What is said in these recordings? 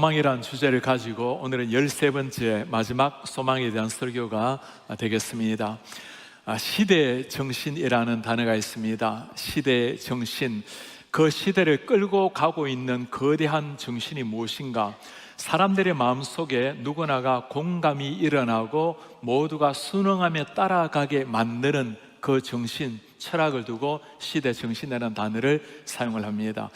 소망이란 주제를 가지고 오늘은 13번째 마지막 소망에 대한 설교가 되겠습니다. 시대 정신이라는 단어가 있습니다. 시대 정신, 그 시대를 끌고 가고 있는 거대한 정신이 무엇인가? 사람들의 마음속에 누구나가 공감이 일어나고 모두가 순응하며 따라가게 만드는 그 정신, 철학을 두고 시대 정신이라는 단어를 사용을 합니다.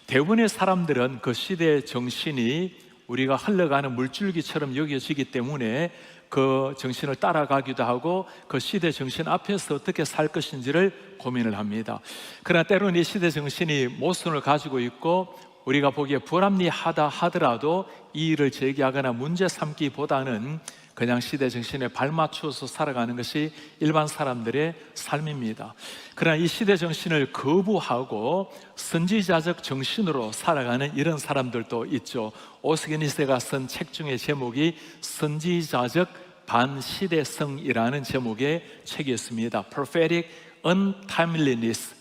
대부분의 사람들은 그 시대의 정신이 우리가 흘러가는 물줄기처럼 여겨지기 때문에 그 정신을 따라가기도 하고 그 시대 정신 앞에서 어떻게 살 것인지를 고민을 합니다. 그러나 때로는 이 시대 정신이 모순을 가지고 있고 우리가 보기에 불합리하다 하더라도 이 일을 제기하거나 문제 삼기보다는 그냥 시대 정신에 발맞추어서 살아가는 것이 일반 사람들의 삶입니다. 그러나 이 시대 정신을 거부하고 선지자적 정신으로 살아가는 이런 사람들도 있죠. 오스게니스가 쓴 책 중에 제목이 선지자적 반시대성이라는 제목의 책이었습니다. Prophetic Untimeliness.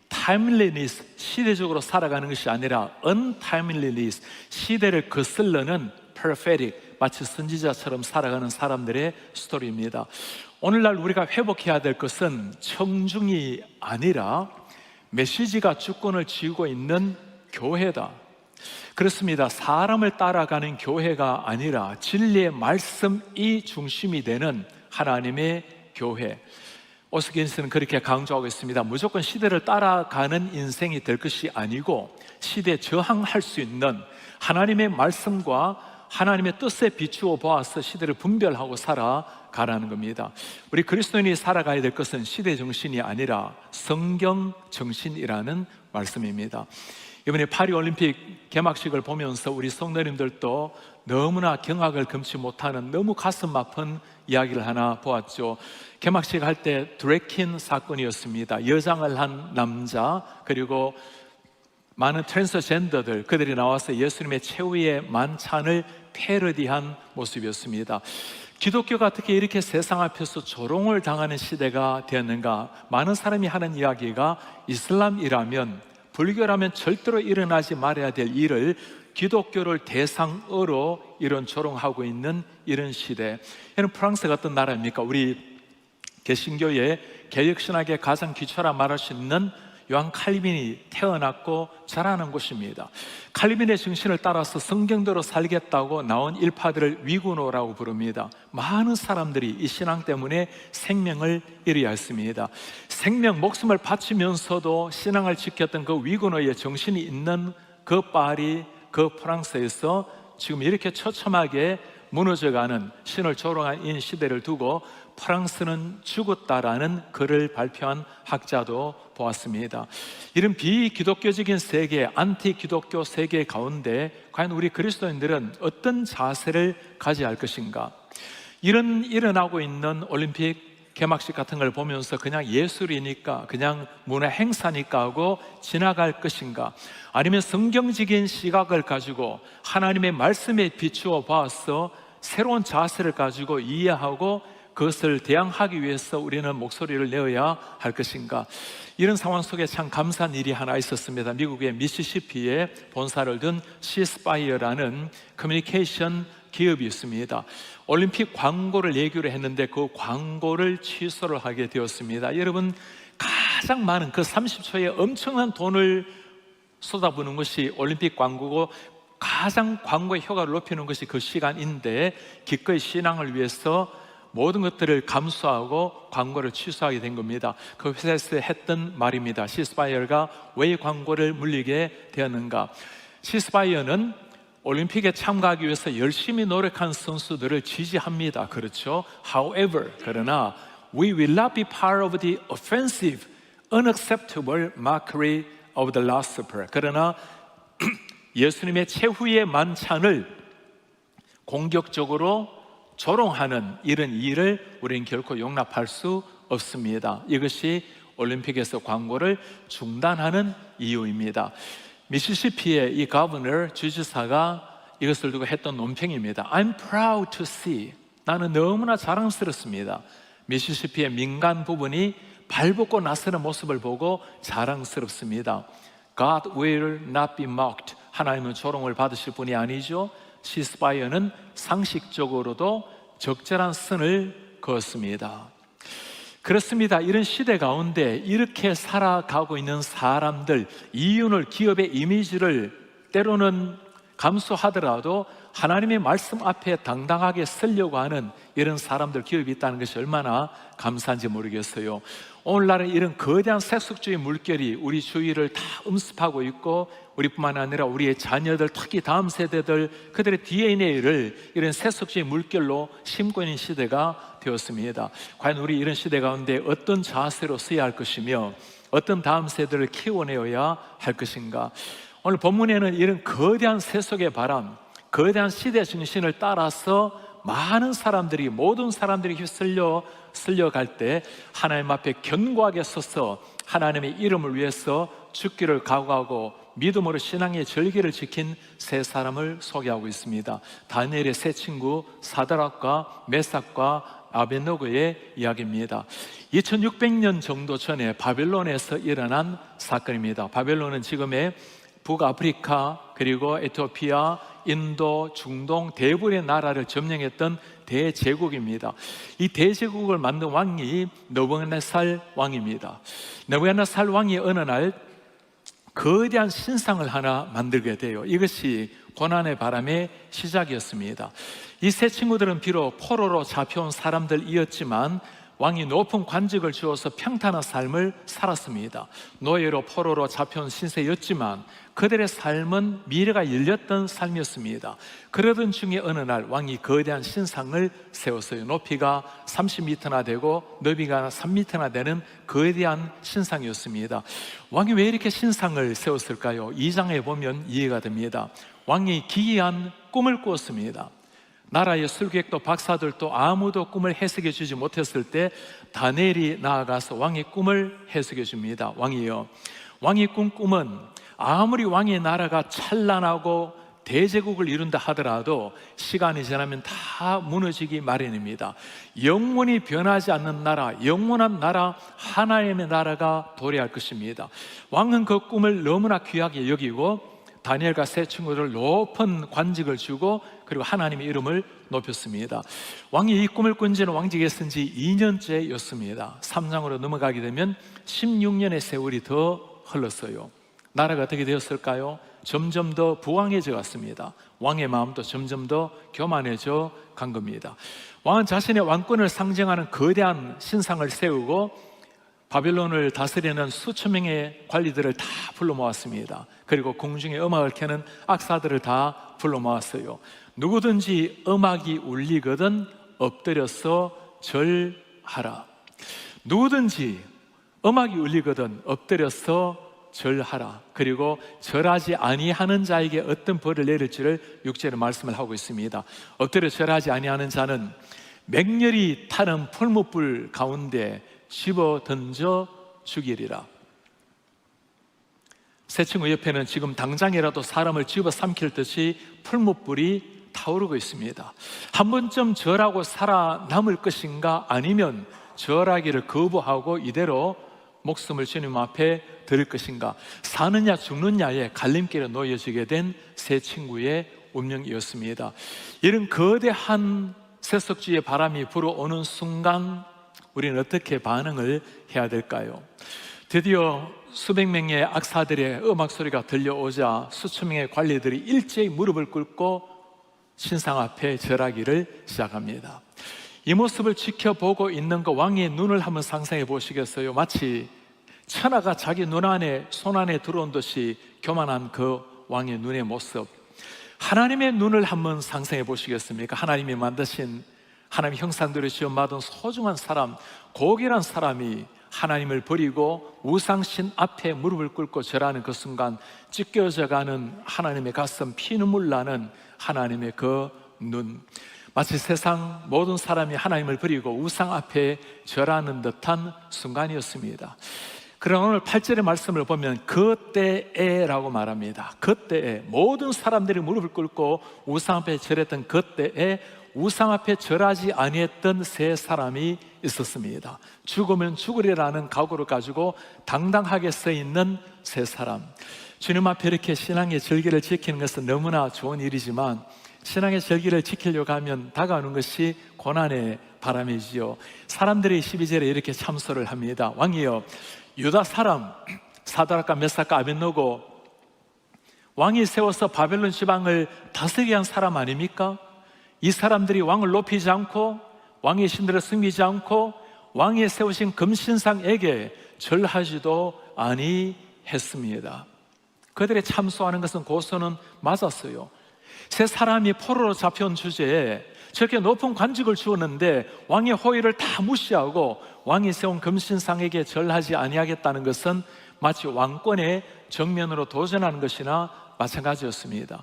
timeliness, 시대적으로 살아가는 것이 아니라 untimeliness, 시대를 거슬러는 prophetic, 마치 선지자처럼 살아가는 사람들의 스토리입니다. 오늘날 우리가 회복해야 될 것은 청중이 아니라 메시지가 주권을 쥐고 있는 교회다. 그렇습니다. 사람을 따라가는 교회가 아니라 진리의 말씀이 중심이 되는 하나님의 교회. 오스게니스는 그렇게 강조하고 있습니다. 무조건 시대를 따라가는 인생이 될 것이 아니고 시대에 저항할 수 있는 하나님의 말씀과 하나님의 뜻에 비추어 보아서 시대를 분별하고 살아가라는 겁니다. 우리 그리스도인이 살아가야 될 것은 시대 정신이 아니라 성경 정신이라는 말씀입니다. 이번에 파리올림픽 개막식을 보면서 우리 성도님들도 너무나 경악을 금치 못하는 너무 가슴 아픈 이야기를 하나 보았죠. 개막식 할 때 드래킨 사건이었습니다. 여장을 한 남자 그리고 많은 트랜스젠더들, 그들이 나와서 예수님의 최후의 만찬을 패러디한 모습이었습니다. 기독교가 어떻게 이렇게 세상 앞에서 조롱을 당하는 시대가 되었는가? 많은 사람이 하는 이야기가 이슬람이라면, 불교라면 절대로 일어나지 말아야 될 일을 기독교를 대상으로 이런 조롱하고 있는 이런 시대. 이는 프랑스가 어떤 나라입니까? 우리 개신교의 개혁신학의 가장 기초라 말할 수 있는 요한 칼빈이 태어났고 자라는 곳입니다. 칼빈의 정신을 따라서 성경대로 살겠다고 나온 일파들을 위구노라고 부릅니다. 많은 사람들이 이 신앙 때문에 생명을 잃어야 했습니다. 생명, 목숨을 바치면서도 신앙을 지켰던 그 위구노의 정신이 있는 그 파리, 그 프랑스에서 지금 이렇게 처참하게 무너져가는 신을 조롱한 이 시대를 두고 프랑스는 죽었다라는 글을 발표한 학자도 보았습니다. 이런 비기독교적인 세계, 안티기독교 세계 가운데 과연 우리 그리스도인들은 어떤 자세를 가져야 할 것인가? 이런 일어나고 있는 올림픽 개막식 같은 걸 보면서 그냥 예술이니까, 그냥 문화 행사니까 하고 지나갈 것인가? 아니면 성경적인 시각을 가지고 하나님의 말씀에 비추어 봐서 새로운 자세를 가지고 이해하고 그것을 대항하기 위해서 우리는 목소리를 내어야 할 것인가? 이런 상황 속에 참 감사한 일이 하나 있었습니다. 미국의 미시시피에 본사를 둔 시스파이어라는 커뮤니케이션 기업이 있습니다. 올림픽 광고를 얘기를 했는데 그 광고를 취소를 하게 되었습니다. 여러분, 가장 많은 그 30초에 엄청난 돈을 쏟아부는 것이 올림픽 광고고, 가장 광고의 효과를 높이는 것이 그 시간인데 기꺼이 신앙을 위해서 모든 것들을 감수하고 광고를 취소하게 된 겁니다. 그 회사에서 했던 말입니다. 시스파이어가 왜 광고를 물리게 되었는가? 시스파이어는 올림픽에 참가하기 위해서 열심히 노력한 선수들을 지지합니다. 그렇죠? However, 그러나 We will not be part of the offensive, unacceptable mockery of the Last Supper. 그러나 예수님의 최후의 만찬을 공격적으로 조롱하는 이런 일을 우리는 결코 용납할 수 없습니다. 이것이 올림픽에서 광고를 중단하는 이유입니다. 미시시피의 이 거버너, 주지사가 이것을 두고 했던 논평입니다. I'm proud to see, 나는 너무나 자랑스럽습니다. 미시시피의 민간 부분이 발벗고 나서는 모습을 보고 자랑스럽습니다. God will not be mocked, 하나님은 조롱을 받으실 분이 아니죠. 시스파이어는 상식적으로도 적절한 선을 그었습니다. 그렇습니다. 이런 시대 가운데 이렇게 살아가고 있는 사람들, 이윤을, 기업의 이미지를 때로는 감수하더라도 하나님의 말씀 앞에 당당하게 서려고 하는 이런 사람들, 기업이 있다는 것이 얼마나 감사한지 모르겠어요. 오늘날은 이런 거대한 세속주의 물결이 우리 주위를 다 음습하고 있고, 우리뿐만 아니라 우리의 자녀들, 특히 다음 세대들, 그들의 DNA를 이런 세속주의 물결로 심고 있는 시대가 되었습니다. 과연 우리 이런 시대 가운데 어떤 자세로 서야 할 것이며 어떤 다음 세대를 키워내어야 할 것인가? 오늘 본문에는 이런 거대한 세속의 바람, 거대한 시대 정신을 따라서 많은 사람들이, 모든 사람들이 휩쓸려갈 때 하나님 앞에 견고하게 서서 하나님의 이름을 위해서 죽기를 각오하고 믿음으로 신앙의 절기를 지킨 세 사람을 소개하고 있습니다. 다니엘의 세 친구 사드락과 메삭과 아벳노고의 이야기입니다. 2600년 정도 전에 바벨론에서 일어난 사건입니다. 바벨론은 지금의 북아프리카, 그리고 에티오피아, 인도, 중동 대부분의 나라를 점령했던 대제국입니다. 이 대제국을 만든 왕이 느부갓네살 왕입니다. 느부갓네살 왕이 어느 날 거대한 신상을 하나 만들게 돼요. 이것이 고난의 바람의 시작이었습니다. 이 세 친구들은 비록 포로로 잡혀온 사람들이었지만 왕이 높은 관직을 주어서 평탄한 삶을 살았습니다. 노예로 포로로 잡혀온 신세였지만 그들의 삶은 미래가 열렸던 삶이었습니다. 그러던 중에 어느 날 왕이 거대한 신상을 세웠어요. 높이가 30m나 되고 너비가 3m나 되는 거대한 신상이었습니다. 왕이 왜 이렇게 신상을 세웠을까요? 2장에 보면 이해가 됩니다. 왕이 기이한 꿈을 꾸었습니다. 나라의 술객도 박사들도 아무도 꿈을 해석해 주지 못했을 때 다니엘이 나아가서 왕의 꿈을 해석해 줍니다. 왕이 꾼 꿈은 아무리 왕의 나라가 찬란하고 대제국을 이룬다 하더라도 시간이 지나면 다 무너지기 마련입니다. 영원히 변하지 않는 나라, 영원한 나라, 하나님의 나라가 도래할 것입니다. 왕은 그 꿈을 너무나 귀하게 여기고 다니엘과 세 친구들 높은 관직을 주고 그리고 하나님의 이름을 높였습니다. 왕이 이 꿈을 꾼 지는 왕직에 쓴 지 2년째였습니다. 3장으로 넘어가게 되면 16년의 세월이 더 흘렀어요. 나라가 어떻게 되었을까요? 점점 더 부강해져 갔습니다. 왕의 마음도 점점 더 교만해져 간 겁니다. 왕은 자신의 왕권을 상징하는 거대한 신상을 세우고 바벨론을 다스리는 수천 명의 관리들을 다 불러 모았습니다. 그리고 궁중에 음악을 켜는 악사들을 다 불러 모았어요. 누구든지 음악이 울리거든 엎드려서 절하라. 누구든지 음악이 울리거든 엎드려서 절하라. 그리고 절하지 아니하는 자에게 어떤 벌을 내릴지를 6절에 말씀을 하고 있습니다. 엎드려 절하지 아니하는 자는 맹렬히 타는 풀무불 가운데 집어 던져 죽이리라. 세 친구 옆에는 지금 당장이라도 사람을 집어 삼킬 듯이 풀무불이 타오르고 있습니다. 한 번쯤 절하고 살아남을 것인가, 아니면 절하기를 거부하고 이대로 목숨을 주님 앞에 드릴 것인가, 사느냐 죽느냐의 갈림길에 놓여지게 된 세 친구의 운명이었습니다. 이런 거대한 세속주의의 바람이 불어오는 순간 우리는 어떻게 반응을 해야 될까요? 드디어 수백 명의 악사들의 음악 소리가 들려오자 수천 명의 관리들이 일제히 무릎을 꿇고 신상 앞에 절하기를 시작합니다. 이 모습을 지켜보고 있는 그 왕의 눈을 한번 상상해 보시겠어요? 마치 천하가 자기 눈 안에, 손 안에 들어온 듯이 교만한 그 왕의 눈의 모습, 하나님의 눈을 한번 상상해 보시겠습니까? 하나님이 만드신, 하나님의 형상대로 지음받은 소중한 사람, 고귀한 사람이 하나님을 버리고 우상신 앞에 무릎을 꿇고 절하는 그 순간 찢겨져가는 하나님의 가슴, 피눈물 나는 하나님의 그 눈, 마치 세상 모든 사람이 하나님을 버리고 우상 앞에 절하는 듯한 순간이었습니다. 그러나 오늘 8절의 말씀을 보면 그때에라고 말합니다. 그때에, 모든 사람들이 무릎을 꿇고 우상 앞에 절했던 그때에 우상 앞에 절하지 아니했던 세 사람이 있었습니다. 죽으면 죽으리라는 각오를 가지고 당당하게 서 있는 세 사람. 주님 앞에 이렇게 신앙의 절기를 지키는 것은 너무나 좋은 일이지만 신앙의 절기를 지키려고 하면 다가오는 것이 고난의 바람이지요. 사람들이 12절에 이렇게 참소를 합니다. 왕이여, 유다 사람 사드락과 메삭과 아벳노고, 왕이 세워서 바벨론 지방을 다스리게 한 사람 아닙니까? 이 사람들이 왕을 높이지 않고 왕의 신들을 섬기지 않고 왕이 세우신 금신상에게 절하지도 아니했습니다. 그들의 참소하는 것은 고소는 맞았어요. 세 사람이 포로로 잡혀온 주제에 저렇게 높은 관직을 주었는데 왕의 호의를 다 무시하고 왕이 세운 금신상에게 절하지 아니하겠다는 것은 마치 왕권의 정면으로 도전하는 것이나 마찬가지였습니다.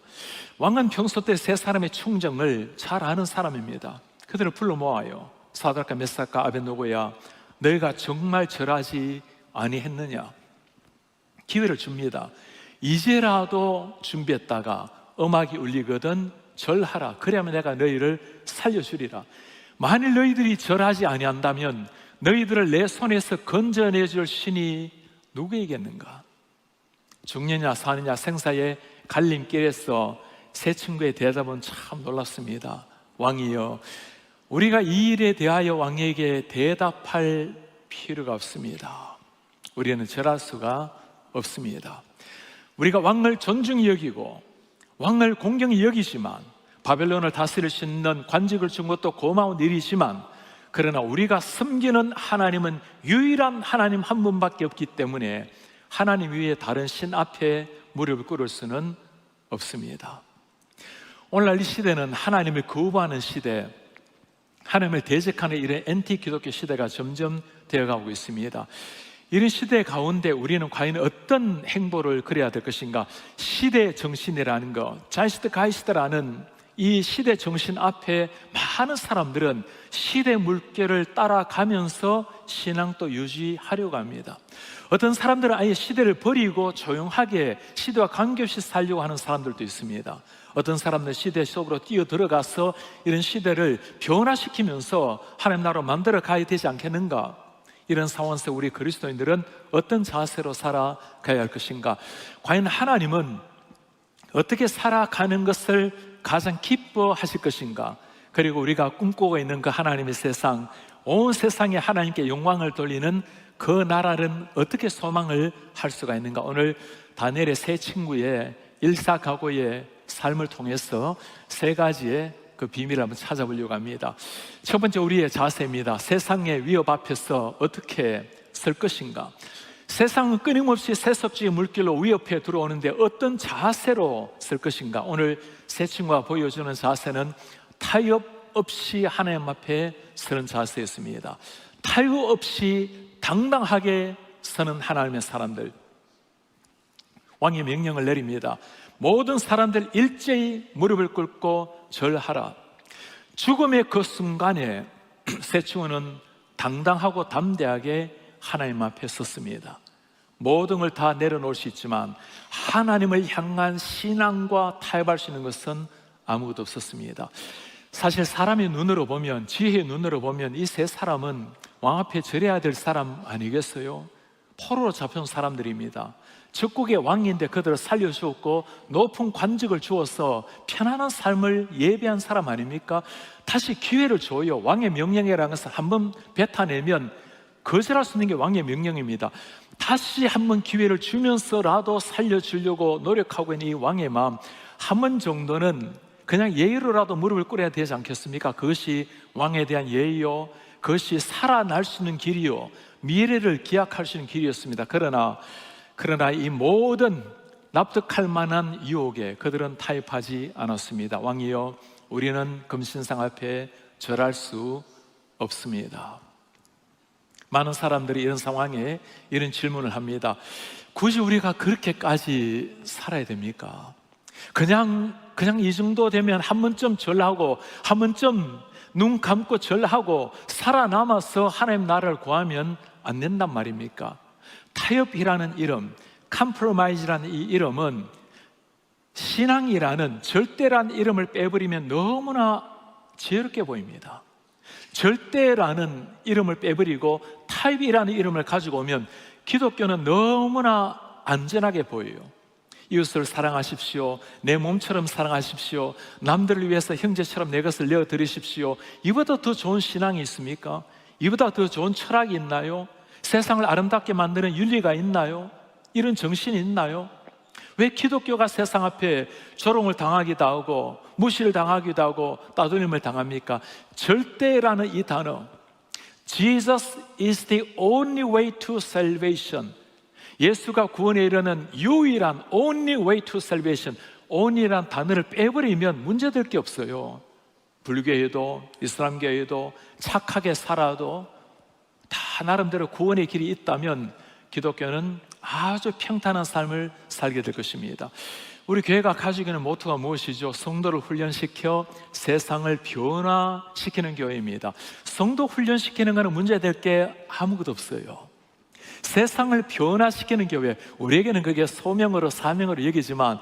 왕은 평소 때 세 사람의 충정을 잘 아는 사람입니다. 그들을 불러 모아요. 사드락과 메삭과 아벳노고야, 너희가 정말 절하지 아니했느냐? 기회를 줍니다. 이제라도 준비했다가 음악이 울리거든 절하라. 그래야만 내가 너희를 살려주리라. 만일 너희들이 절하지 아니한다면 너희들을 내 손에서 건져내줄 신이 누구이겠는가? 죽느냐 사느냐 생사의 갈림길에서 세 친구의 대답은 참 놀랍습니다. 왕이여, 우리가 이 일에 대하여 왕에게 대답할 필요가 없습니다. 우리는 절할 수가 없습니다. 우리가 왕을 존중히 여기고 왕을 공경히 여기지만 바벨론을 다스릴 수 있는 관직을 준 것도 고마운 일이지만, 그러나 우리가 섬기는 하나님은 유일한 하나님 한 분밖에 없기 때문에 하나님 위에 다른 신 앞에 무릎을 꿇을 수는 없습니다. 오늘날 이 시대는 하나님을 거부하는 시대, 하나님을 대적하는 이런 엔티 기독교 시대가 점점 되어가고 있습니다. 이런 시대 가운데 우리는 과연 어떤 행보를 그려야 될 것인가? 시대 정신이라는 것, 자이스트 가이스트라는 이 시대 정신 앞에 많은 사람들은 시대 물결을 따라가면서 신앙도 유지하려고 합니다. 어떤 사람들은 아예 시대를 버리고 조용하게 시대와 관계없이 살려고 하는 사람들도 있습니다. 어떤 사람들은 시대 속으로 뛰어들어가서 이런 시대를 변화시키면서 하나님 나라로 만들어 가야 되지 않겠는가? 이런 상황에서 우리 그리스도인들은 어떤 자세로 살아가야 할 것인가? 과연 하나님은 어떻게 살아가는 것을 가장 기뻐하실 것인가? 그리고 우리가 꿈꾸고 있는 그 하나님의 세상, 온 세상에 하나님께 영광을 돌리는 그 나라는 어떻게 소망을 할 수가 있는가? 오늘 다니엘의 세 친구의 일사각오의 삶을 통해서 세 가지의 그 비밀을 한번 찾아보려고 합니다. 첫 번째, 우리의 자세입니다. 세상의 위협 앞에서 어떻게 설 것인가? 세상은 끊임없이 세속주의 물길로 위협해 들어오는데 어떤 자세로 설 것인가? 오늘 세 친구가 보여주는 자세는 타협 없이 하나님 앞에 서는 자세였습니다. 타협 없이 당당하게 서는 하나님의 사람들. 왕이 명령을 내립니다. 모든 사람들 일제히 무릎을 꿇고 절하라. 죽음의 그 순간에 세 친구는 당당하고 담대하게 하나님 앞에 섰습니다. 모든 걸 다 내려놓을 수 있지만 하나님을 향한 신앙과 타협할 수 있는 것은 아무것도 없었습니다. 사실 사람의 눈으로 보면, 지혜의 눈으로 보면 이 세 사람은 왕 앞에 절해야 될 사람 아니겠어요? 포로로 잡혀온 사람들입니다. 적국의 왕인데 그들을 살려주었고 높은 관직을 주어서 편안한 삶을 예배한 사람 아닙니까? 다시 기회를 줘요. 왕의 명령이라는 것을 한번 뱉어내면 거절할 수 있는 게 왕의 명령입니다. 다시 한번 기회를 주면서라도 살려주려고 노력하고 있는 이 왕의 마음, 한 번 정도는 그냥 예의로라도 무릎을 꿇어야 되지 않겠습니까? 그것이 왕에 대한 예의요, 그것이 살아날 수 있는 길이요, 미래를 기약할 수 있는 길이었습니다. 그러나 이 모든 납득할 만한 유혹에 그들은 타협하지 않았습니다. 왕이여, 우리는 금신상 앞에 절할 수 없습니다. 많은 사람들이 이런 상황에 이런 질문을 합니다. 굳이 우리가 그렇게까지 살아야 됩니까? 그냥 이 정도 되면 한 번쯤 절하고 한 번쯤 눈 감고 절하고 살아남아서 하나님 나라를 구하면 안 된단 말입니까? 타협이라는 이름, 컴프로마이즈라는 이 이름은 신앙이라는 절대라는 이름을 빼버리면 너무나 지혜롭게 보입니다. 절대라는 이름을 빼버리고 타협이라는 이름을 가지고 오면 기독교는 너무나 안전하게 보여요. 이웃을 사랑하십시오. 내 몸처럼 사랑하십시오. 남들을 위해서 형제처럼 내 것을 내어드리십시오. 이보다 더 좋은 신앙이 있습니까? 이보다 더 좋은 철학이 있나요? 세상을 아름답게 만드는 윤리가 있나요? 이런 정신이 있나요? 왜 기독교가 세상 앞에 조롱을 당하기도 하고 무시를 당하기도 하고 따돌림을 당합니까? 절대라는 이 단어, Jesus is the only way to salvation, 예수가 구원에 이르는 유일한 only way to salvation, only란 단어를 빼버리면 문제될 게 없어요. 불교에도 이슬람교에도 착하게 살아도 다 나름대로 구원의 길이 있다면 기독교는 아주 평탄한 삶을 살게 될 것입니다. 우리 교회가 가지고 있는 모토가 무엇이죠? 성도를 훈련시켜 세상을 변화시키는 교회입니다. 성도 훈련시키는 것은 문제될 게 아무것도 없어요. 세상을 변화시키는 교회, 우리에게는 그게 소명으로 사명으로 여기지만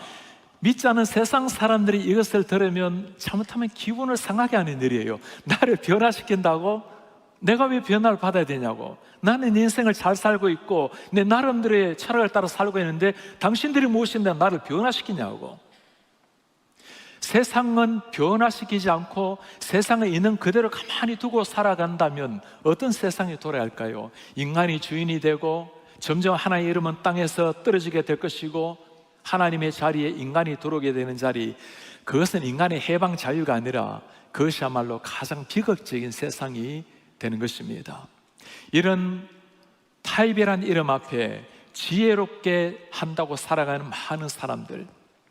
믿지 않은 세상 사람들이 이것을 들으면 잘못하면 기분을 상하게 하는 일이에요. 나를 변화시킨다고? 내가 왜 변화를 받아야 되냐고. 나는 인생을 잘 살고 있고 내 나름대로의 철학을 따라 살고 있는데 당신들이 무엇인데 나를 변화시키냐고. 세상은 변화시키지 않고 세상에 있는 그대로 가만히 두고 살아간다면 어떤 세상이 돌아야 할까요? 인간이 주인이 되고 점점 하나님의 이름은 땅에서 떨어지게 될 것이고 하나님의 자리에 인간이 들어오게 되는 자리, 그것은 인간의 해방 자유가 아니라 그것이야말로 가장 비극적인 세상이 되는 것입니다. 이런 타입이란 이름 앞에 지혜롭게 한다고 살아가는 많은 사람들,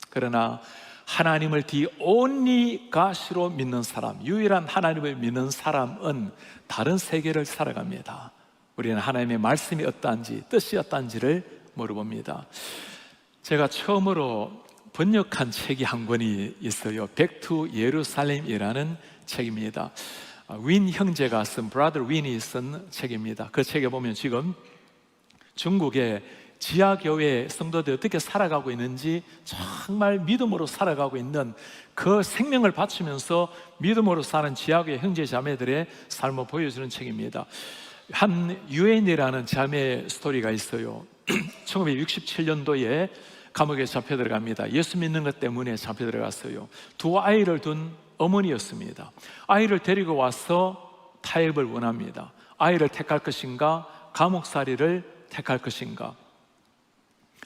그러나 하나님을 the only God으로 믿는 사람, 유일한 하나님을 믿는 사람은 다른 세계를 살아갑니다. 우리는 하나님의 말씀이 어떠한지, 뜻이 어떠한지를 물어봅니다. 제가 처음으로 번역한 책이 한 권이 있어요. Back to Jerusalem이라는 책입니다. 윈 형제가 쓴, 브라더 윈이 쓴 책입니다. 그 책에 보면 지금 중국의 지하교회 성도들이 어떻게 살아가고 있는지, 정말 믿음으로 살아가고 있는, 그 생명을 바치면서 믿음으로 사는 지하교회 형제 자매들의 삶을 보여주는 책입니다. 한 유엔이라는 자매 스토리가 있어요. 1967년도에 감옥에 잡혀 들어갑니다. 예수 믿는 것 때문에 잡혀 들어갔어요. 두 아이를 둔 어머니였습니다. 아이를 데리고 와서 타협을 원합니다. 아이를 택할 것인가, 감옥살이를 택할 것인가,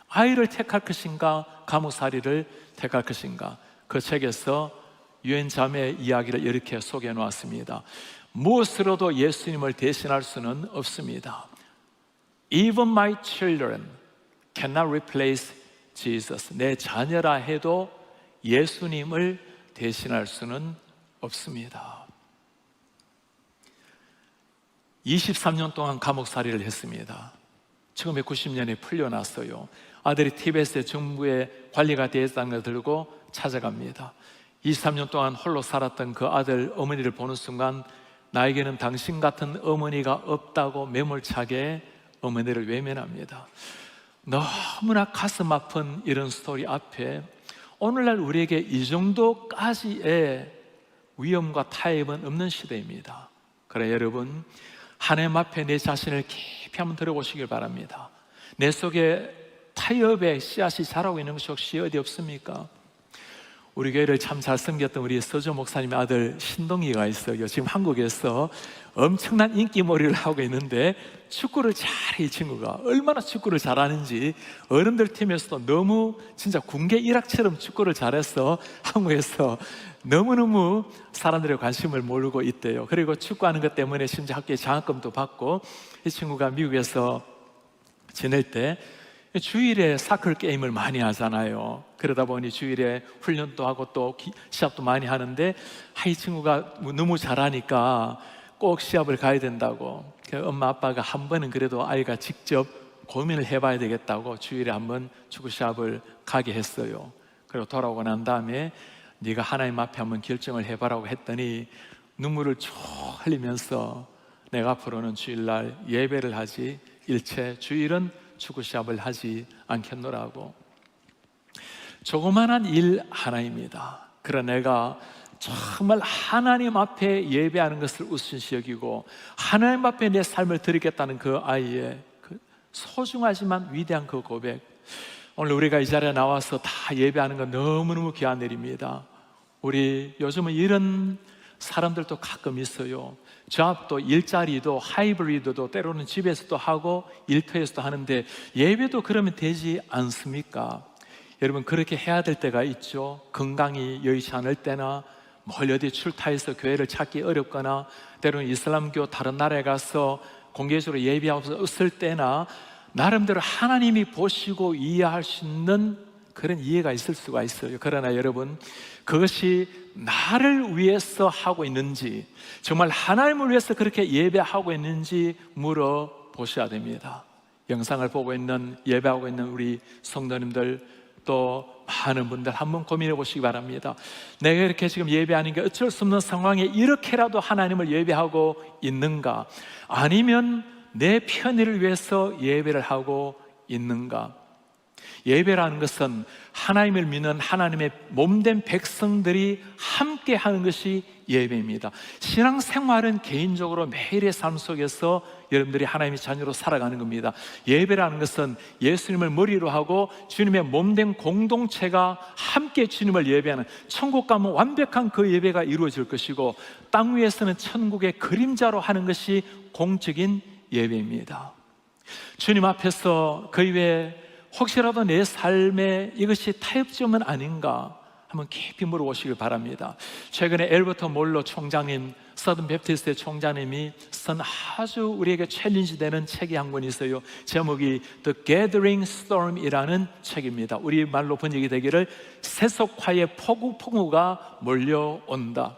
아이를 택할 것인가, 감옥살이를 택할 것인가. 그 책에서 유엔 자매의 이야기를 이렇게 소개해 놓았습니다. 무엇으로도 예수님을 대신할 수는 없습니다. Even my children cannot replace Jesus. 내 자녀라 해도 예수님을 대신할 수는 없습니다. 23년 동안 감옥살이를 했습니다. 1990년에 풀려났어요. 아들이 티베트의 정부의 관리가 되었다는 걸 들고 찾아갑니다. 23년 동안 홀로 살았던 그 아들 어머니를 보는 순간 나에게는 당신 같은 어머니가 없다고 매몰차게 어머니를 외면합니다. 너무나 가슴 아픈 이런 스토리 앞에 오늘날 우리에게 이 정도까지의 위험과 타협은 없는 시대입니다. 그래 여러분, 하나님 앞에 내 자신을 깊이 한번 들어보시길 바랍니다. 내 속에 타협의 씨앗이 자라고 있는 것이 혹시 어디 없습니까? 우리 교회를 참 잘 섬겼던 우리 서조 목사님의 아들 신동이가 있어요. 지금 한국에서 엄청난 인기몰이를 하고 있는데 축구를 잘해. 이 친구가 얼마나 축구를 잘하는지 어른들 팀에서도 너무 진짜 군계 일학처럼 축구를 잘해서 한국에서 너무너무 사람들의 관심을 모으고 있대요. 그리고 축구하는 것 때문에 심지어 학교에 장학금도 받고, 이 친구가 미국에서 지낼 때 주일에 사클 게임을 많이 하잖아요. 그러다 보니 주일에 훈련도 하고 또 시합도 많이 하는데, 이 친구가 너무 잘하니까 꼭 시합을 가야 된다고, 엄마 아빠가 한 번은 그래도 아이가 직접 고민을 해봐야 되겠다고 주일에 한번 축구 시합을 가게 했어요. 그리고 돌아오고 난 다음에 네가 하나님 앞에 한번 결정을 해봐라고 했더니 눈물을 쭉 흘리면서 내가 앞으로는 주일날 예배를 하지 일체 주일은 축구 시합을 하지 않겠노라고. 조그만한 일 하나입니다. 그러나 내가 정말 하나님 앞에 예배하는 것을 우선시 여기고 하나님 앞에 내 삶을 드리겠다는 그 아이의 그 소중하지만 위대한 그 고백, 오늘 우리가 이 자리에 나와서 다 예배하는 건 너무너무 귀한 일입니다. 우리 요즘은 이런 사람들도 가끔 있어요. 잡도, 일자리도, 하이브리드도 때로는 집에서도 하고 일터에서도 하는데 예배도 그러면 되지 않습니까? 여러분, 그렇게 해야 될 때가 있죠. 건강이 여의치 않을 때나 멀리 어디 출타해서 교회를 찾기 어렵거나 때로는 이슬람교 다른 나라에 가서 공개적으로 예배하고 없을 때나 나름대로 하나님이 보시고 이해할 수 있는 그런 이해가 있을 수가 있어요. 그러나 여러분, 그것이 나를 위해서 하고 있는지, 정말 하나님을 위해서 그렇게 예배하고 있는지 물어보셔야 됩니다. 영상을 보고 있는, 예배하고 있는 우리 성도님들, 또 많은 분들 한번 고민해 보시기 바랍니다. 내가 이렇게 지금 예배하는 게 어쩔 수 없는 상황에 이렇게라도 하나님을 예배하고 있는가? 아니면 내 편의를 위해서 예배를 하고 있는가? 예배라는 것은 하나님을 믿는 하나님의 몸된 백성들이 함께 하는 것이 예배입니다. 신앙생활은 개인적으로 매일의 삶 속에서 여러분들이 하나님의 자녀로 살아가는 겁니다. 예배라는 것은 예수님을 머리로 하고 주님의 몸된 공동체가 함께 주님을 예배하는, 천국 가면 완벽한 그 예배가 이루어질 것이고, 땅 위에서는 천국의 그림자로 하는 것이 공적인 예배입니다. 주님 앞에서 그 이외에 혹시라도 내 삶에 이것이 타협점은 아닌가 한번 깊이 물어보시길 바랍니다. 최근에 엘버터 몰로 총장님, 서든 베프티스트의 총장님이 쓴 아주 우리에게 챌린지 되는 책이 한 권 있어요. 제목이 The Gathering Storm이라는 책입니다. 우리말로 번역이 되기를 세속화의 폭우가 몰려온다.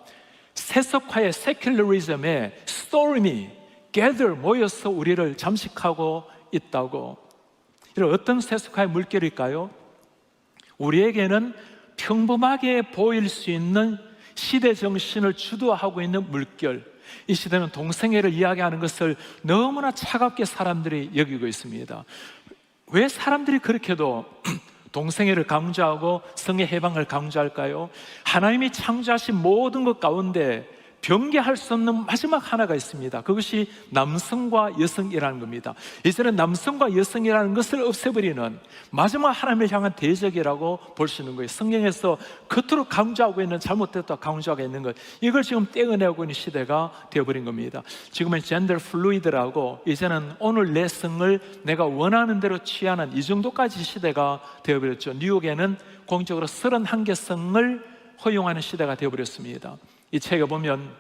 세속화의 세큘러리즘의 스토름이 gather, 모여서 우리를 잠식하고 있다고. 이런 어떤 세속화의 물결일까요? 우리에게는 평범하게 보일 수 있는 시대 정신을 주도하고 있는 물결, 이 시대는 동성애를 이야기하는 것을 너무나 차갑게 사람들이 여기고 있습니다. 왜 사람들이 그렇게도 동성애를 강조하고 성애 해방을 강조할까요? 하나님이 창조하신 모든 것 가운데 변개할 수 없는 마지막 하나가 있습니다. 그것이 남성과 여성이라는 겁니다. 이제는 남성과 여성이라는 것을 없애버리는 마지막 하나님을 향한 대적이라고 볼 수 있는 거예요. 성경에서 겉으로 강조하고 있는, 잘못됐다 강조하고 있는 것, 이걸 지금 떼어내고 있는 시대가 되어버린 겁니다. 지금은 젠더 플루이드라고, 이제는 오늘 내 성을 내가 원하는 대로 취하는 이 정도까지 시대가 되어버렸죠. 뉴욕에는 공적으로 31개 성을 허용하는 시대가 되어버렸습니다. 이 책에 보면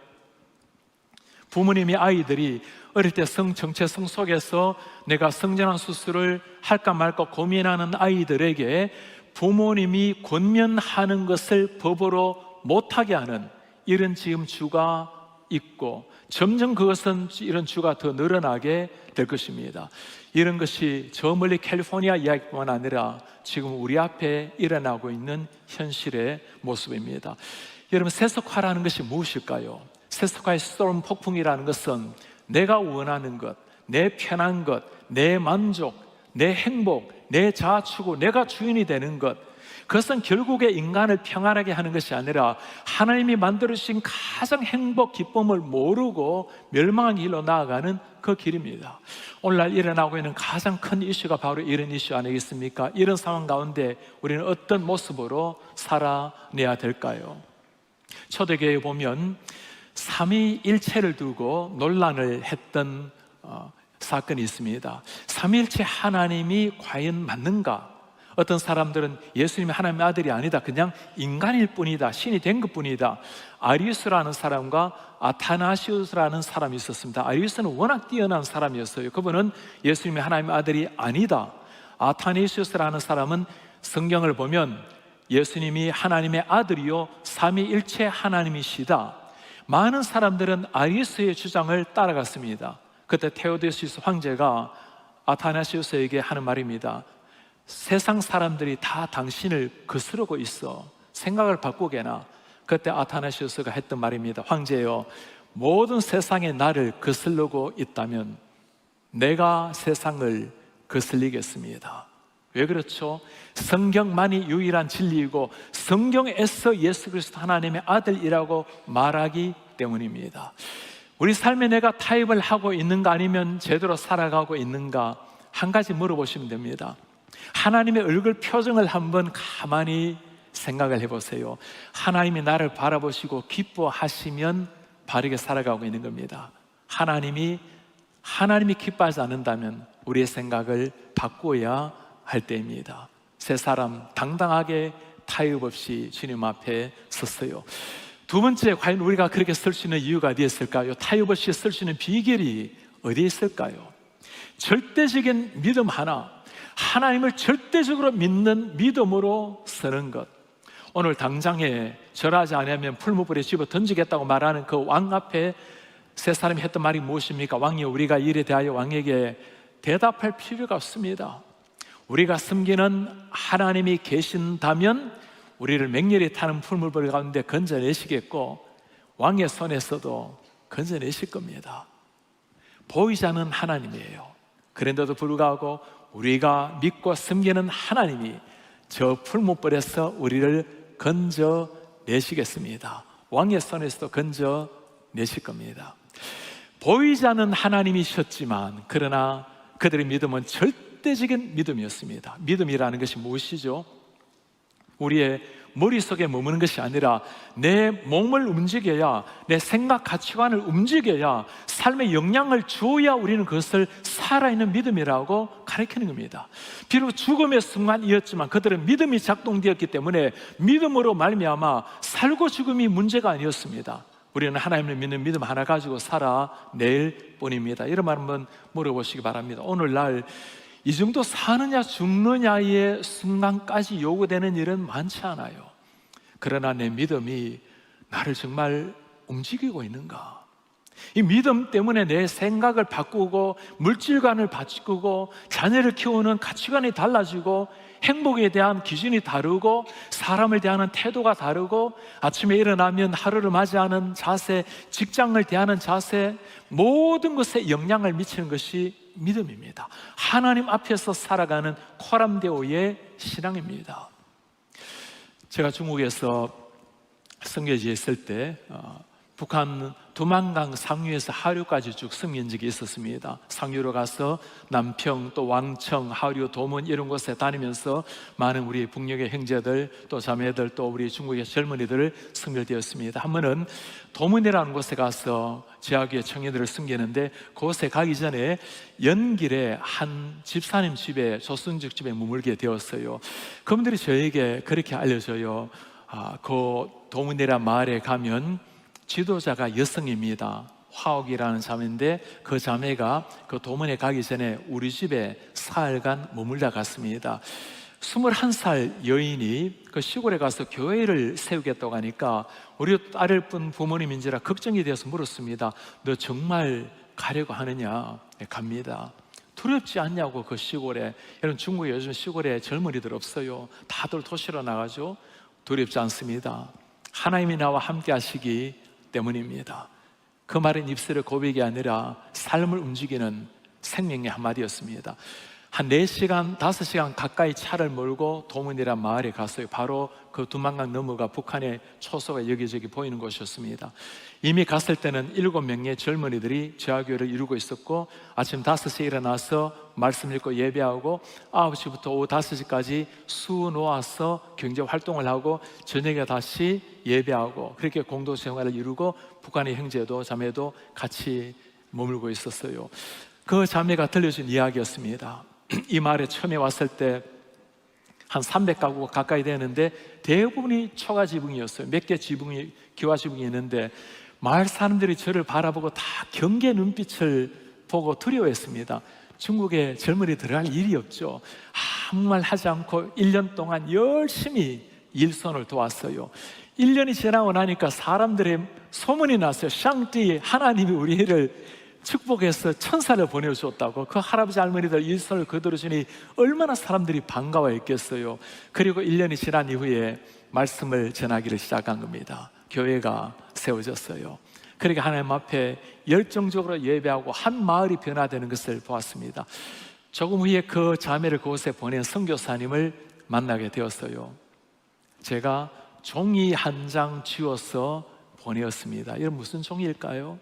부모님이 아이들이 어릴 때 성정체성 속에서 내가 성전환 수술을 할까 말까 고민하는 아이들에게 부모님이 권면하는 것을 법으로 못하게 하는 이런 지금 주가 있고, 점점 그것은 이런 주가 더 늘어나게 될 것입니다. 이런 것이 저 멀리 캘리포니아 이야기뿐만 아니라 지금 우리 앞에 일어나고 있는 현실의 모습입니다. 여러분, 세속화라는 것이 무엇일까요? 세속화의 스토름, 폭풍이라는 것은 내가 원하는 것, 내 편한 것, 내 만족, 내 행복, 내 자아추구, 내가 주인이 되는 것, 그것은 결국에 인간을 평안하게 하는 것이 아니라 하나님이 만들어주신 가장 행복, 기쁨을 모르고 멸망한 길로 나아가는 그 길입니다. 오늘날 일어나고 있는 가장 큰 이슈가 바로 이런 이슈 아니겠습니까? 이런 상황 가운데 우리는 어떤 모습으로 살아내야 될까요? 초대교회에 보면 삼위일체를 두고 논란을 했던 사건이 있습니다. 삼위일체 하나님이 과연 맞는가? 어떤 사람들은 예수님이 하나님의 아들이 아니다, 그냥 인간일 뿐이다, 신이 된 것뿐이다. 아리우스라는 사람과 아타나시우스라는 사람이 있었습니다. 아리우스는 워낙 뛰어난 사람이었어요. 그분은 예수님이 하나님의 아들이 아니다. 아타나시우스라는 사람은 성경을 보면 예수님이 하나님의 아들이요 삼위일체 하나님이시다. 많은 사람들은 아리우스의 주장을 따라갔습니다. 그때 테오도시우스 황제가 아타나시우스에게 하는 말입니다. 세상 사람들이 다 당신을 거스르고 있어. 생각을 바꾸게나. 그때 아타나시우스가 했던 말입니다. 황제여, 모든 세상에 나를 거스르고 있다면 내가 세상을 거슬리겠습니다. 왜 그렇죠? 성경만이 유일한 진리이고 성경에서 예수 그리스도 하나님의 아들이라고 말하기 때문입니다. 우리 삶에 내가 타협을 하고 있는가, 아니면 제대로 살아가고 있는가, 한 가지 물어보시면 됩니다. 하나님의 얼굴 표정을 한번 가만히 생각을 해보세요. 하나님이 나를 바라보시고 기뻐하시면 바르게 살아가고 있는 겁니다. 하나님이 기뻐하지 않는다면 우리의 생각을 바꿔야 할 때입니다. 세 사람 당당하게 타협 없이 주님 앞에 섰어요. 두 번째, 과연 우리가 그렇게 설 수 있는 이유가 어디에 있을까요? 타협 없이 설 수 있는 비결이 어디에 있을까요? 절대적인 믿음 하나, 하나님을 절대적으로 믿는 믿음으로 서는 것. 오늘 당장에 절하지 않으면 풀무불에 집어 던지겠다고 말하는 그 왕 앞에 세 사람이 했던 말이 무엇입니까? 왕이 우리가 이 일에 대하여 왕에게 대답할 필요가 없습니다. 우리가 섬기는 하나님이 계신다면 우리를 맹렬히 타는 풀무불 가운데 건져내시겠고 왕의 손에서도 건져내실 겁니다. 보이지 않는 하나님이에요. 그런데도 불구하고 우리가 믿고 섬기는 하나님이 저 풀무불에서 우리를 건져내시겠습니다. 왕의 손에서도 건져내실 겁니다. 보이지 않는 하나님이셨지만 그러나 그들의 믿음은 절대적인 믿음이었습니다. 믿음이라는 것이 무엇이죠? 우리의 머릿속에 머무는 것이 아니라 내 몸을 움직여야, 내 생각 가치관을 움직여야, 삶에 영향을 주어야 우리는 그것을 살아있는 믿음이라고 가르치는 겁니다. 비록 죽음의 순간이었지만 그들은 믿음이 작동되었기 때문에 믿음으로 말미암아 살고 죽음이 문제가 아니었습니다. 우리는 하나님을 믿는 믿음 하나 가지고 살아낼 뿐입니다. 이런 말 한번 물어보시기 바랍니다. 오늘날 이 정도 사느냐 죽느냐의 순간까지 요구되는 일은 많지 않아요. 그러나 내 믿음이 나를 정말 움직이고 있는가? 이 믿음 때문에 내 생각을 바꾸고 물질관을 바꾸고 자녀를 키우는 가치관이 달라지고 행복에 대한 기준이 다르고 사람을 대하는 태도가 다르고 아침에 일어나면 하루를 맞이하는 자세, 직장을 대하는 자세, 모든 것에 영향을 미치는 것이 믿음입니다. 하나님 앞에서 살아가는 코람데오의 신앙입니다. 제가 중국에서 선교지에 있을 때 북한 두만강 상류에서 하류까지 쭉 섬긴 적이 있었습니다. 상류로 가서 남평, 또 왕청, 하류, 도문 이런 곳에 다니면서 많은 우리 북녘의 형제들, 또 자매들, 또 우리 중국의 젊은이들을 섬겨되었습니다. 한 번은 도문이라는 곳에 가서 제아교회 청년들을 섬기는데 그곳에 가기 전에 연길에 한 집사님 집에, 조선족 집에 머물게 되었어요. 그분들이 저에게 그렇게 알려줘요. 그 도문이라는 마을에 가면 지도자가 여성입니다. 화옥이라는 자매인데 그 자매가 그 도문에 가기 전에 우리 집에 사흘간 머물다 갔습니다. 21살 여인이 그 시골에 가서 교회를 세우겠다고 하니까 우리 딸뿐 부모님인지라 걱정이 되어서 물었습니다. 너 정말 가려고 하느냐? 네, 갑니다. 두렵지 않냐고. 그 시골에, 여러분 중국에 요즘 시골에 젊은이들 없어요. 다들 도시로 나가죠. 두렵지 않습니다. 하나님이 나와 함께 하시기 때문입니다. 그 말은 입술의 고백이 아니라 삶을 움직이는 생명의 한마디였습니다. 한 4시간, 5시간 가까이 차를 몰고 도문이란 마을에 갔어요. 바로 그 두만강 너머가 북한의 초소가 여기저기 보이는 곳이었습니다. 이미 갔을 때는 7명의 젊은이들이 제아교회를 이루고 있었고 아침 5시에 일어나서 말씀 읽고 예배하고 9시부터 오후 5시까지 수 놓아서 경제활동을 하고 저녁에 다시 예배하고 그렇게 공동생활을 이루고 북한의 형제도 자매도 같이 머물고 있었어요. 그 자매가 들려준 이야기였습니다. 이 마을에 처음에 왔을 때 한 300가구가 가까이 되는데 대부분이 초가 지붕이었어요. 몇 개 지붕이, 기와 지붕이 있는데 마을 사람들이 저를 바라보고 다 경계 눈빛을 보고 두려워했습니다. 중국에 젊은이들 할 일이 없죠. 아무 말 하지 않고 1년 동안 열심히 일손을 도왔어요. 1년이 지나고 나니까 사람들의 소문이 났어요. 샹띠, 하나님이 우리를 축복해서 천사를 보내주었다고. 그 할아버지 할머니들 일손을 거두어주니 얼마나 사람들이 반가워했겠어요. 그리고 1년이 지난 이후에 말씀을 전하기를 시작한 겁니다. 교회가 세워졌어요. 그렇게 하나님 앞에 열정적으로 예배하고 한 마을이 변화되는 것을 보았습니다. 조금 후에 그 자매를 그곳에 보낸 선교사님을 만나게 되었어요. 제가 종이 한 장 쥐어서 보내었습니다. 이건 무슨 종이일까요?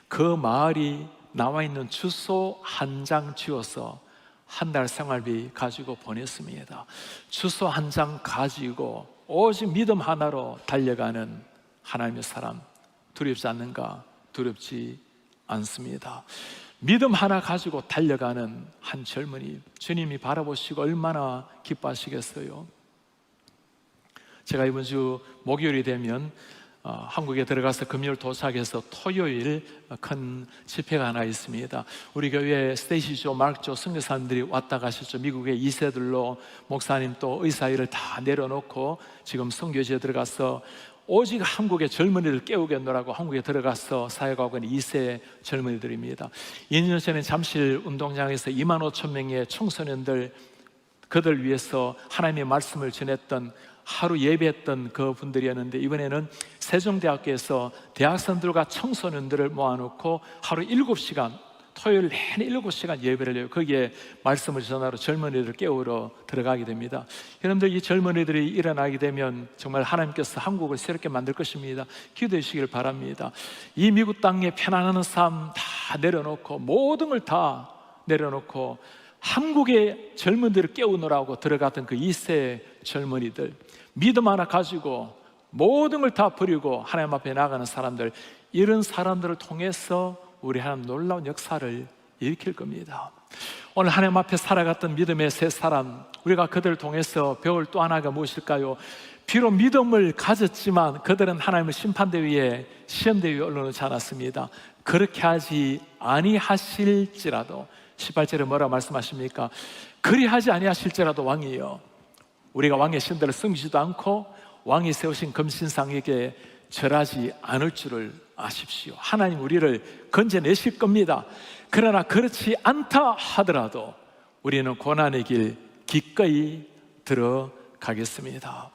그 마을이 나와 있는 주소 한 장 쥐어서 한 달 생활비 가지고 보냈습니다. 주소 한 장 가지고 오직 믿음 하나로 달려가는 하나님의 사람 두렵지 않는가? 두렵지 않습니다. 믿음 하나 가지고 달려가는 한 젊은이, 주님이 바라보시고 얼마나 기뻐하시겠어요? 제가 이번 주 목요일이 되면 한국에 들어가서 금요일 도착해서 토요일 큰 집회가 하나 있습니다. 우리 교회 스테이시 조, 마크 조 선교사님들이 왔다 가셨죠. 미국의 2세들로 목사님 또 의사 일을 다 내려놓고 지금 선교지에 들어가서 오직 한국의 젊은이를 깨우겠노라고 한국에 들어가서 사역하고 있는 2세 젊은이들입니다. 2년 전에 잠실 운동장에서 25,000명의 청소년들, 그들 위해서 하나님의 말씀을 전했던, 하루 예배했던 그 분들이었는데, 이번에는 세종대학교에서 대학생들과 청소년들을 모아놓고 하루 7시간, 토요일 내내 7시간 예배를 해요. 거기에 말씀을 전하러 젊은이들을 깨우러 들어가게 됩니다. 여러분들, 이 젊은이들이 일어나게 되면 정말 하나님께서 한국을 새롭게 만들 것입니다. 기도해 주시길 바랍니다. 이 미국 땅에 편안한 삶 다 내려놓고, 모든 걸 다 내려놓고 한국의 젊은이들을 깨우느라고 들어갔던 그 2세 젊은이들, 믿음 하나 가지고 모든 걸 다 버리고 하나님 앞에 나가는 사람들, 이런 사람들을 통해서 우리 하나님 놀라운 역사를 일으킬 겁니다. 오늘 하나님 앞에 살아갔던 믿음의 세 사람, 우리가 그들을 통해서 배울 또 하나가 무엇일까요? 비록 믿음을 가졌지만 그들은 하나님의 심판대 위에, 시험대 위에 올라오지 않았습니다. 그렇게 하지 아니하실지라도, 18절에 뭐라고 말씀하십니까? 그리하지 아니하실지라도 왕이여, 우리가 왕의 신들을 섬기지도 않고 왕이 세우신 금신상에게 절하지 않을 줄을 아십시오. 하나님 우리를 건져내실 겁니다. 그러나 그렇지 않다 하더라도 우리는 고난의 길 기꺼이 들어가겠습니다.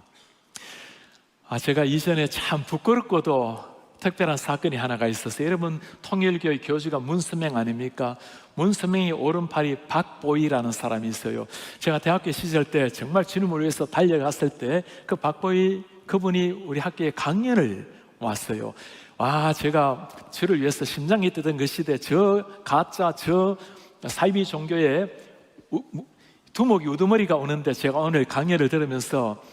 제가 이전에 참 부끄럽고도 특별한 사건이 하나가 있었어요. 여러분, 통일교회 교주가 문선명 아닙니까? 문선명의 오른팔이 박보이라는 사람이 있어요. 제가 대학교 시절 때 정말 주님을 위해서 달려갔을 때 그 박보이 그분이 우리 학교에 강연을 왔어요. 제가 저를 위해서 심장이 뛰던 그 시대, 저 가짜, 저 사이비 종교에 두목이 우두머리가 오는데, 제가 오늘 강연을 들으면서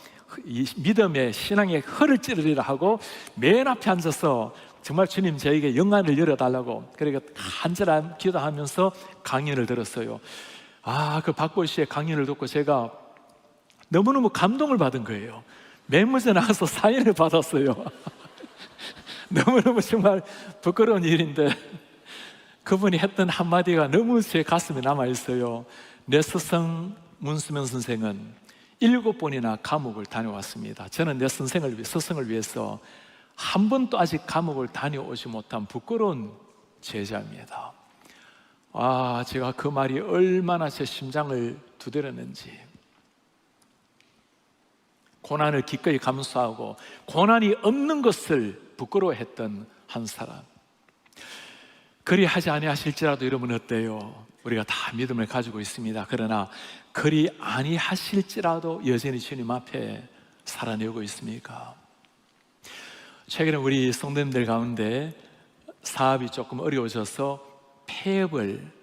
이 믿음의 신앙의 허를 찌르리라 하고 맨 앞에 앉아서 정말 주님 저에게 영안을 열어달라고, 그러니까 간절한 기도하면서 강연을 들었어요. 그 박보희 씨의 강연을 듣고 제가 너무너무 감동을 받은 거예요. 매무새 나가서 사인을 받았어요. 너무너무 정말 부끄러운 일인데 그분이 했던 한마디가 너무 제 가슴에 남아있어요. 내 스승 문수명 선생은 7번이나 감옥을 다녀왔습니다. 저는 내 스승을 위해서 한 번도 아직 감옥을 다녀오지 못한 부끄러운 제자입니다. 제가 그 말이 얼마나 제 심장을 두드렸는지. 고난을 기꺼이 감수하고 고난이 없는 것을 부끄러워했던 한 사람. 그리 하지 아니하실지라도 여러분 어때요? 우리가 다 믿음을 가지고 있습니다. 그러나 그리 아니하실지라도 여전히 주님 앞에 살아내고 있습니까? 최근에 우리 성도님들 가운데 사업이 조금 어려워져서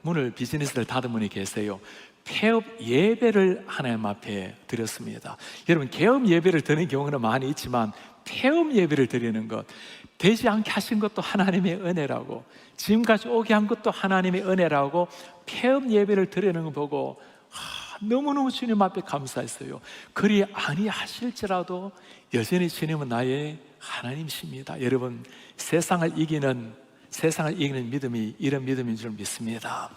문을 비즈니스를 닫은 분이 계세요. 폐업 예배를 하나님 앞에 드렸습니다. 여러분, 개업 예배를 드리는 경우는 많이 있지만 폐업 예배를 드리는 것, 되지 않게 하신 것도 하나님의 은혜라고, 지금까지 오게 한 것도 하나님의 은혜라고 폐업 예배를 드리는 거 보고 너무너무 주님 앞에 감사했어요. 그리 아니하실지라도 여전히 주님은 나의 하나님이십니다. 여러분, 세상을 이기는 믿음이 이런 믿음인 줄 믿습니다.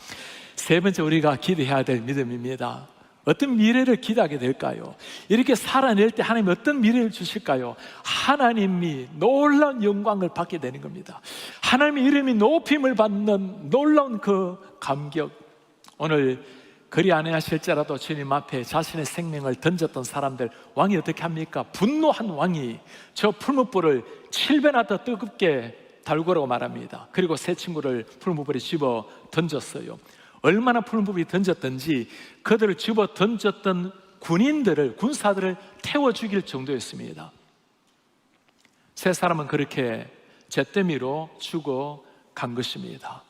세 번째, 우리가 기대해야 될 믿음입니다. 어떤 미래를 기대하게 될까요? 이렇게 살아낼 때 하나님이 어떤 미래를 주실까요? 하나님이 놀라운 영광을 받게 되는 겁니다. 하나님의 이름이 높임을 받는 놀라운 그 감격. 오늘 그리 아니하실지라도 주님 앞에 자신의 생명을 던졌던 사람들, 왕이 어떻게 합니까? 분노한 왕이 저 풀무불을 7배나 더 뜨겁게 달구라고 말합니다. 그리고 세 친구를 풀무불에 집어 던졌어요. 얼마나 풀무불이 던졌던지 그들을 집어 던졌던 군사들을 태워 죽일 정도였습니다. 세 사람은 그렇게 잿더미로 죽어간 것입니다.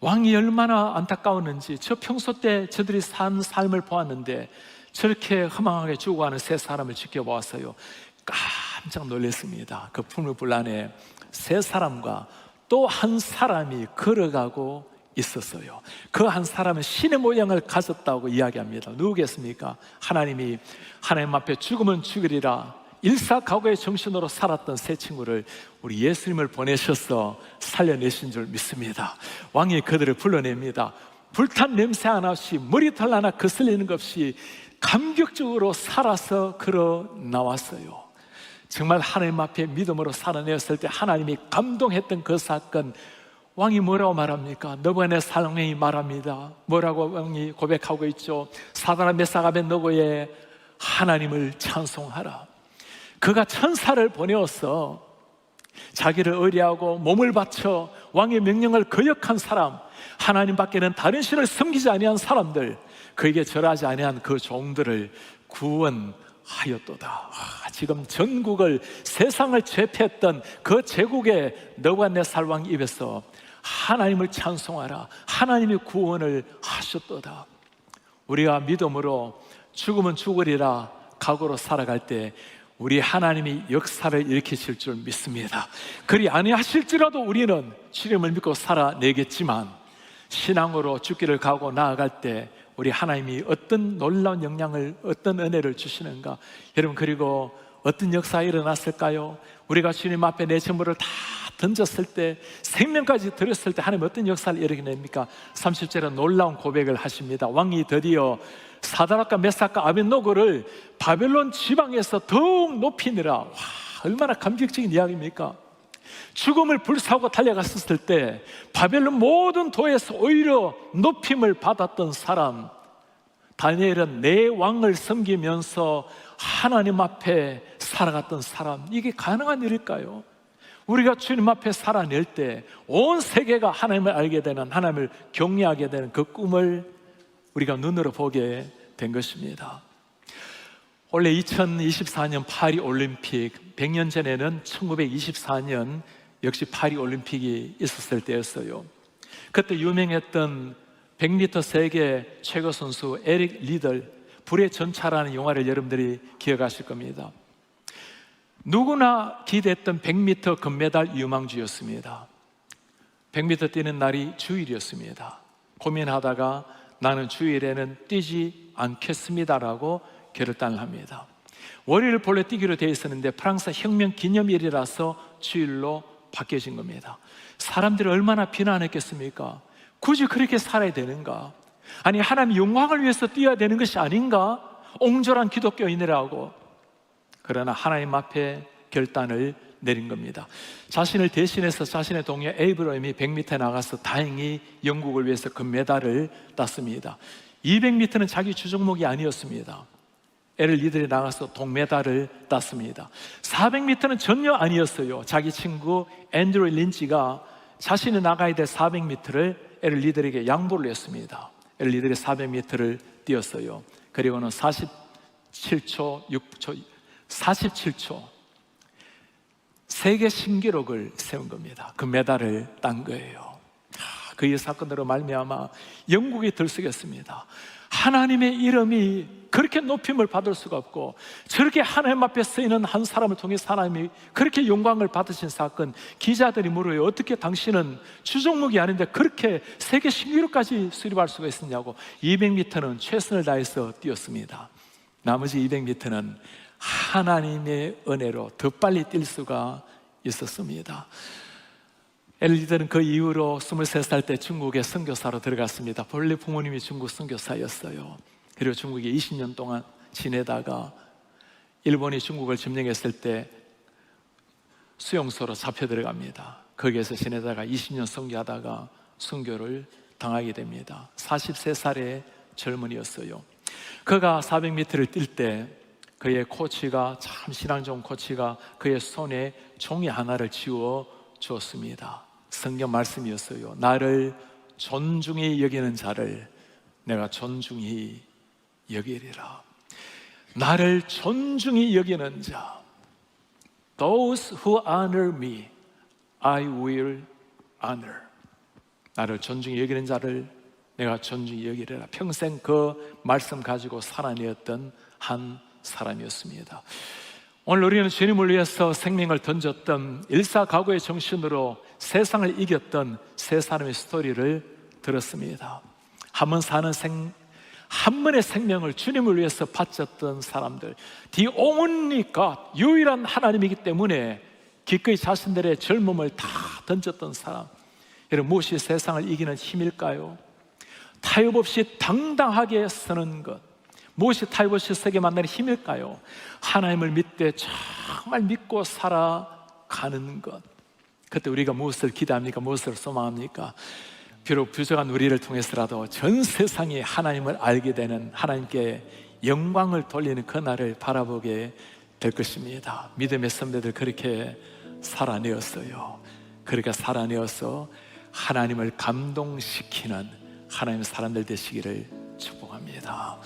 왕이 얼마나 안타까웠는지, 저 평소 때 저들이 산 삶을 보았는데 저렇게 허망하게 죽어가는 세 사람을 지켜보았어요. 깜짝 놀랐습니다. 그 풀무불 안에 세 사람과 또 한 사람이 걸어가고 있었어요. 그 한 사람은 신의 모양을 가졌다고 이야기합니다. 누구겠습니까? 하나님이 하나님 앞에 죽으면 죽으리라 일사각오의 정신으로 살았던 세 친구를 우리 예수님을 보내셔서 살려내신 줄 믿습니다. 왕이 그들을 불러냅니다. 불탄 냄새 하나 없이 머리털 하나 거슬리는 것 없이 감격적으로 살아서 걸어 나왔어요. 정말 하나님 앞에 믿음으로 살아내었을 때 하나님이 감동했던 그 사건, 왕이 뭐라고 말합니까? 느부갓네살왕이 말합니다. 뭐라고 왕이 고백하고 있죠? 사드락 메삭 아벳느고의 하나님을 찬송하라. 그가 천사를 보내어서 자기를 의뢰하고 몸을 바쳐 왕의 명령을 거역한 사람, 하나님 밖에는 다른 신을 섬기지 아니한 사람들, 그에게 절하지 아니한 그 종들을 구원하였도다. 지금 전국을, 세상을 제패했던 그 제국의 느부갓네살 왕 입에서 하나님을 찬송하라, 하나님이 구원을 하셨도다. 우리가 믿음으로 죽으면 죽으리라 각오로 살아갈 때 우리 하나님이 역사를 일으키실 줄 믿습니다. 그리 아니하실지라도 우리는 주님을 믿고 살아내겠지만, 신앙으로 죽기를 각오 나아갈 때 우리 하나님이 어떤 놀라운 영향을, 어떤 은혜를 주시는가. 여러분, 그리고 어떤 역사가 일어났을까요? 우리가 주님 앞에 내 전부를 다 던졌을 때, 생명까지 드렸을 때 하나님 어떤 역사를 일으켜냅니까? 30절에 놀라운 고백을 하십니다. 왕이 드디어 사드락과 메삭과 아벳느고를 바벨론 지방에서 더욱 높이느라, 와, 얼마나 감격적인 이야기입니까? 죽음을 불사하고 달려갔었을 때 바벨론 모든 도에서 오히려 높임을 받았던 사람, 다니엘은 내 왕을 섬기면서 하나님 앞에 살아갔던 사람, 이게 가능한 일일까요? 우리가 주님 앞에 살아낼 때 온 세계가 하나님을 알게 되는, 하나님을 경외하게 되는 그 꿈을 우리가 눈으로 보게 된 것입니다. 원래 2024년 파리 올림픽, 100년 전에는 1924년 역시 파리 올림픽이 있었을 때였어요. 그때 유명했던 100m 세계 최고 선수 에릭 리들, 불의 전차라는 영화를 여러분들이 기억하실 겁니다. 누구나 기대했던 100m 금메달 유망주였습니다. 100m 뛰는 날이 주일이었습니다. 고민하다가 나는 주일에는 뛰지 않겠습니다라고 결단을 합니다. 월요일 본래 뛰기로 되어 있었는데 프랑스 혁명 기념일이라서 주일로 바뀌어진 겁니다. 사람들이 얼마나 비난했겠습니까? 굳이 그렇게 살아야 되는가? 아니, 하나님 영광을 위해서 뛰어야 되는 것이 아닌가? 옹졸한 기독교인이라고. 그러나 하나님 앞에 결단을 내린 겁니다. 자신을 대신해서 자신의 동료 에이브러임이 100m에 나가서 다행히 영국을 위해서 금메달을 땄습니다. 200m는 자기 주종목이 아니었습니다. 에릭 리들이 나가서 동메달을 땄습니다. 400m는 전혀 아니었어요. 자기 친구 앤드류 린치가 자신이 나가야 될 400m를 에릭 리들에게 양보를 했습니다. 에릭 리들이 400m를 뛰었어요. 그리고는 47초, 47초 세계 신기록을 세운 겁니다. 그 메달을 딴 거예요. 그 이 사건으로 말미암아 영국이 들썩였습니다. 하나님의 이름이 그렇게 높임을 받을 수가 없고, 저렇게 하나님 앞에 쓰이는 한 사람을 통해서 하나님이 그렇게 영광을 받으신 사건. 기자들이 물어요. 어떻게 당신은 주종목이 아닌데 그렇게 세계 신기록까지 수립할 수가 있었냐고. 200m는 최선을 다해서 뛰었습니다. 나머지 200m는 하나님의 은혜로 더 빨리 뛸 수가 있었습니다. 엘리들은 그 이후로 23살 때 중국에 선교사로 들어갔습니다. 본래 부모님이 중국 선교사였어요. 그리고 중국에 20년 동안 지내다가 일본이 중국을 점령했을 때 수용소로 잡혀 들어갑니다. 거기에서 지내다가 20년 선교하다가 순교를 당하게 됩니다. 43살의 젊은이였어요. 그가 400m를 뛸 때 그의 코치가, 참 신앙 좋은 코치가 그의 손에 종이 하나를 쥐어 주었습니다. 성경 말씀이었어요. 나를 존중히 여기는 자를 내가 존중히 여기리라. 나를 존중히 여기는 자, Those who honor me, I will honor. 나를 존중히 여기는 자를 내가 존중히 여기리라. 평생 그 말씀 가지고 살아내었던 한 사람이었습니다. 오늘 우리는 주님을 위해서 생명을 던졌던 일사각오의 정신으로 세상을 이겼던 세 사람의 스토리를 들었습니다. 한 번의 생명을 주님을 위해서 바쳤던 사람들, The only God, 유일한 하나님이기 때문에 기꺼이 자신들의 젊음을 다 던졌던 사람. 여러분, 무엇이 세상을 이기는 힘일까요? 타협 없이 당당하게 서는 것. 무엇이 타협 없이 서게 만드는 힘일까요? 하나님을 믿되 정말 믿고 살아가는 것. 그때 우리가 무엇을 기대합니까? 무엇을 소망합니까? 비록 부족한 우리를 통해서라도 전 세상이 하나님을 알게 되는, 하나님께 영광을 돌리는 그날을 바라보게 될 것입니다. 믿음의 선배들 그렇게 살아내었어요. 그렇게 살아내어서 하나님을 감동시키는 하나님의 사람들 되시기를 축복합니다.